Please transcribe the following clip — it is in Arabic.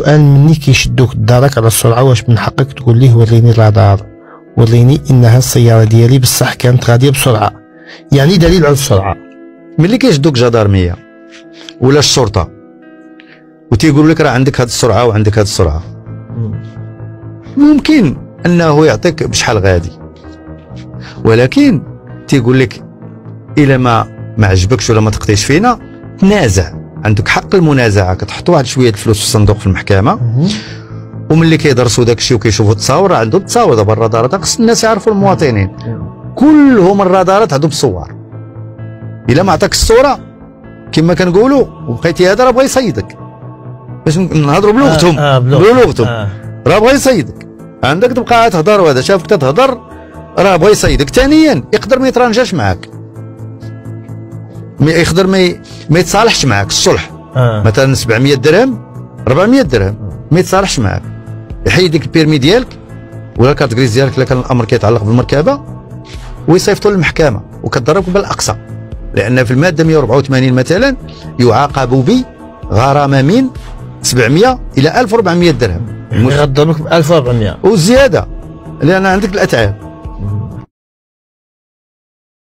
السؤال مني كيشدوك دارك على السرعه، واش من حقك تقول ليه وريني الرادار، وريني انها السياره ديالي بصح كانت غاديه بسرعه، يعني دليل على السرعه. ملي كيشدوك جدارميه ولا الشرطه وتيقول لك راه عندك هذه السرعه وعندك هذه السرعه، ممكن انه يعطيك بشحال غادي، ولكن تيقول لك الا ما عجبكش ولا ما تقضيش فينا تنازع، عندك حق المنازعه، كتحط واحد شويه الفلوس في الصندوق في المحكمه، وملي كيدرسوا داك الشيء وكيشوفوا التصاور عندهم التصاور. دابا الرادارات خص الناس يعرفوا المواطنين كلهم الرادارات عندهم الصور، الا ما عطاك الصوره كما كنقولوا وبقيتي هذا راه بغا يصيدك، باش نهضروا بلغتهم بلغتهم راه بغا يصيدك، عندك تبقى تهضر وهذا شافك تهضر راه بغا يصيدك. ثانيا يقدر ما يترانجاش معاك، يقدر ما يتصالحش معاك الصلح، مثلا 700 درهم 400 درهم ما يتصالحش معاك، يحيد لك البيرمي ديالك ولا الكارت غريز ديالك الا كان الامر كيتعلق بالمركبه ويصيفطوا للمحكمه وكتضربك بالاقصى، لان في الماده 184 مثلا يعاقب بغرامه من 700 الى 1400 درهم، يغضبك ب 1400 وزياده لان عندك الاتعاب.